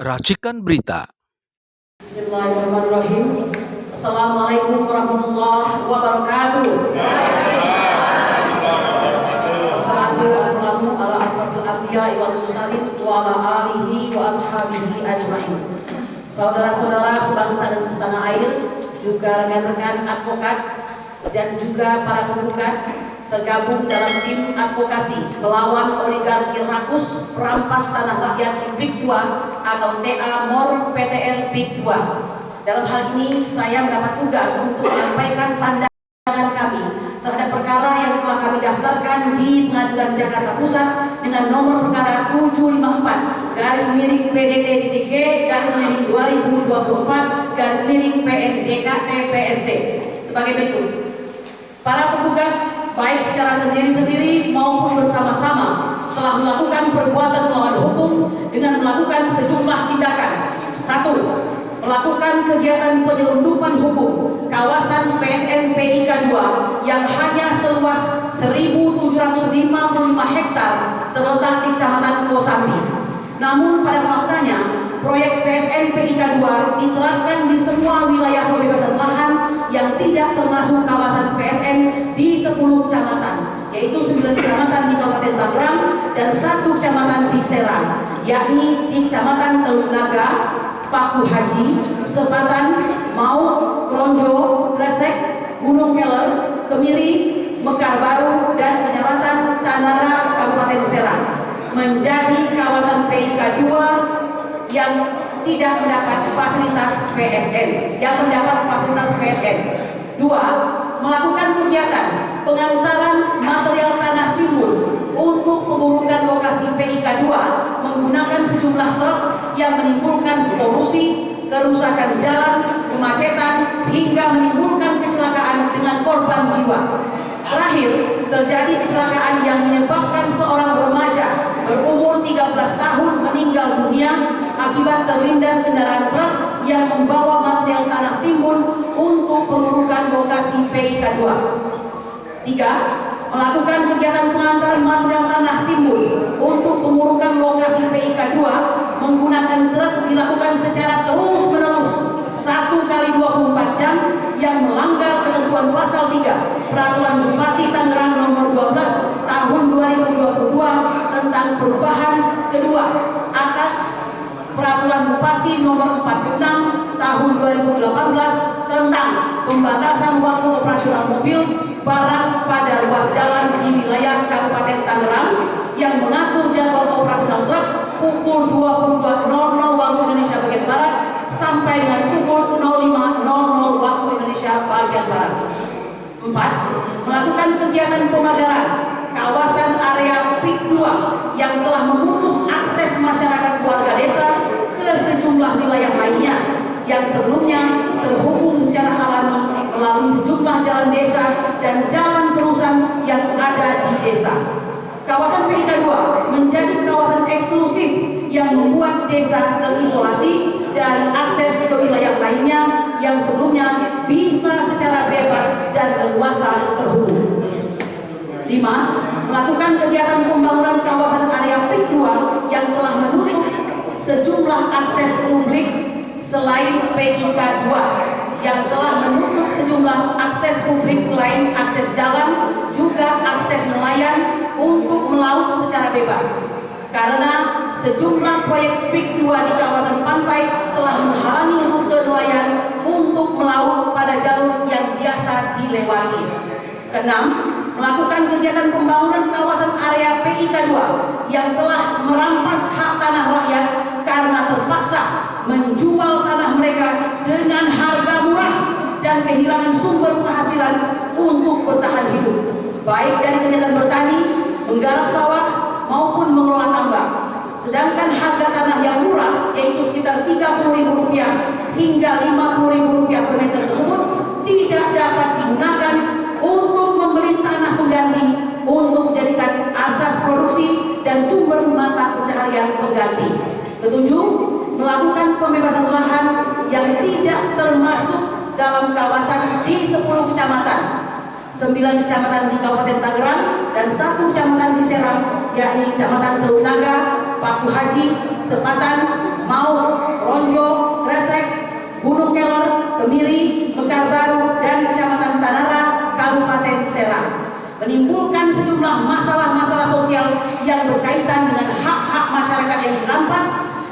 Racikan berita. Bismillahirrahmanirrahim. Assalamualaikum warahmatullahi wabarakatuh. Assalamu ala asrafil anbiya'i wal mursalin wa ala alihi wa ashabihi ajmain. Saudara-saudara sebangsa dan setanah air, juga rekan-rekan advokat dan juga para penggugat tergabung dalam tim advokasi melawan oligarki rakus perampas tanah rakyat PIK 2 atau TA Mor PTN PIK 2. Dalam hal ini saya mendapat tugas untuk menyampaikan pandangan kami terhadap perkara yang telah kami daftarkan di Pengadilan Jakarta Pusat dengan nomor perkara 754/PDT-G/2024/PNJKT-PST sebagai berikut. Para penggugat baik secara sendiri-sendiri maupun bersama-sama telah melakukan perbuatan melawan hukum dengan melakukan sejumlah tindakan. 1. Melakukan kegiatan penyelundupan hukum kawasan PSN PIK 2 yang hanya seluas 1.755 hektar terletak di Kecamatan Kosambi. Namun pada faktanya proyek PSN PIK 2 diterapkan di semua wilayah pembebasan lahan yang tidak termasuk kawasan PSN di 10 kecamatan, yaitu 9 kecamatan di Kabupaten Tangerang dan 1 kecamatan di Serang, yakni di Kecamatan Teluk Naga, Paku Haji, Sepatan, Mau, Kronjo, Gresek, Gunung Keler, Kemiri, Mekar Baru, dan Kecamatan Tanara, Kabupaten Serang menjadi kawasan PIK 2 yang tidak mendapat fasilitas PSN, Dua, melakukan kegiatan pengantaran material tanah timbul untuk pengurukan lokasi PIK 2 menggunakan sejumlah truk yang menimbulkan polusi, kerusakan jalan, kemacetan, hingga menimbulkan kecelakaan dengan korban jiwa. Terakhir, terjadi kecelakaan yang menyebabkan seorang remaja berumur 13 tahun meninggal dunia akibat terlindas kendaraan truk yang membawa material tanah timbul untuk pengurukan lokasi PIK 2. 3. Melakukan kegiatan pengantaran material tanah timbul untuk pengurukan lokasi PIK 2 menggunakan truk dilakukan secara terus-menerus 1 kali 24 jam yang melanggar ketentuan pasal 3 Peraturan Bupati Tangerang nomor 12 tahun 2022 tentang perubahan kedua atas Peraturan Bupati nomor 46 tahun 2018 tentang pembatasan waktu operasional mobil barang pada ruas jalan di wilayah Kabupaten Tangerang yang mengatur jadwal operasional truk pukul 22.00 waktu Indonesia bagian Barat sampai dengan pukul 05.00 waktu Indonesia bagian Barat. 4. Melakukan kegiatan pemagaran kawasan area PIK 2 yang telah memutus akses masyarakat warga desa ke sejumlah wilayah lainnya yang sebelumnya terhubung secara alami melalui sejumlah jalan desa dan jalan terusan yang ada di desa. Kawasan PIK 2 menjadi kawasan eksklusif yang membuat desa terisolasi dari akses ke wilayah lainnya yang sebelumnya bisa secara bebas dan leluasa terhubung. 5. Melakukan kegiatan pembangunan kawasan area PIK 2 yang telah menutup sejumlah akses publik selain PIK 2 yang telah menutup sejumlah akses publik selain akses jalan juga akses nelayan untuk melaut secara bebas karena sejumlah proyek PIK 2 di kawasan pantai telah menghalangi rute nelayan untuk melaut pada jalur yang biasa dilewati. 6. Melakukan kegiatan pembangunan kawasan area PIK 2 yang telah merampas hak tanah rakyat karena terpaksa menjual tanah mereka dengan harga murah dan kehilangan sumber penghasilan untuk bertahan hidup, baik dari kegiatan bertani, menggarap sawah, maupun mengelola tambak. Sedangkan harga tanah yang murah, yaitu sekitar Rp30.000 hingga Rp50.000 per meter tersebut, tidak dapat digunakan untuk membeli tanah pengganti untuk menjadikan asas produksi dan sumber mata pencaharian pengganti. 7. Melakukan pembebasan lahan yang tidak termasuk dalam kawasan di 10 kecamatan, 9 kecamatan di Kabupaten Tangerang dan 1 kecamatan di Serang, yakni Kecamatan Teluk Naga, Paku Haji, Sepatan, Mau, Ronjo, Gresik, Gunung Keler, Kemiri, Mekarbaru, dan Kecamatan Tanara, Kabupaten Serang, menimbulkan sejumlah masalah-masalah sosial yang berkaitan dengan hak-hak masyarakat yang dirampas,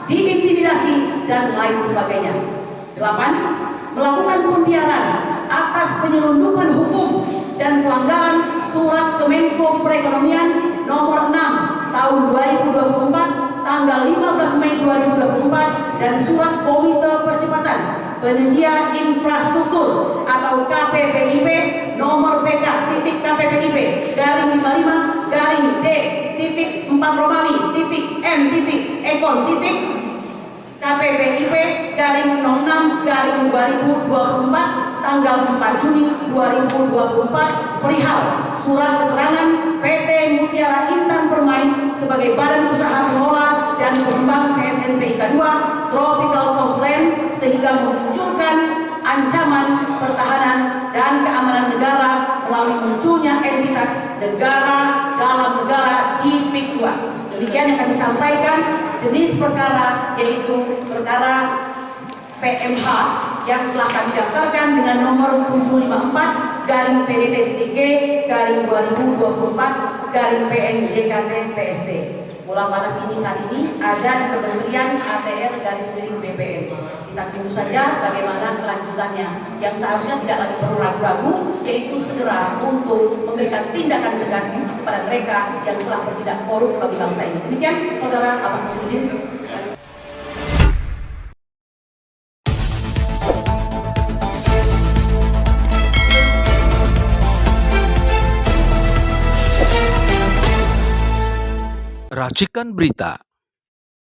diintimidasi, dan lain sebagainya. 8. Melakukan pembiaran atas penyelundupan hukum dan pelanggaran Surat Kemenko Perekonomian nomor 6 tahun 2024 tanggal 15 Mei 2024 dan Surat Komite Percepatan Penyedia Infrastruktur atau KPPIP nomor PK titik KPPIP garing 55 garing D titik 4 Romawi titik M titik Ekon titik KPPIP garing 06 garing 2024 tanggal 4 Juni 2024 perihal surat keterangan PT Mutiara Intan Permain sebagai badan usaha pengelola dan pengembang PSNPIK 2 Tropical Coastland sehingga memunculkan ancaman pertahanan dan keamanan negara melalui munculnya entitas negara dalam negara di PIK 2. Demikian yang kami sampaikan. Jenis perkara yaitu perkara PMH yang telah kami daftarkan dengan nomor 754 garing PDT-G garing 2024 garing PNJKT PST. Bola panas ini saat ini ada di Kementerian ATR _BPN. Kita tunggu saja bagaimana kelanjutannya yang seharusnya tidak lagi perlu ragu-ragu, yaitu segera untuk memberikan tindakan tegas kepada mereka yang telah bertindak korup bagi bangsa ini. Demikian Saudara Ahmad Kusnudin. Racikan Berita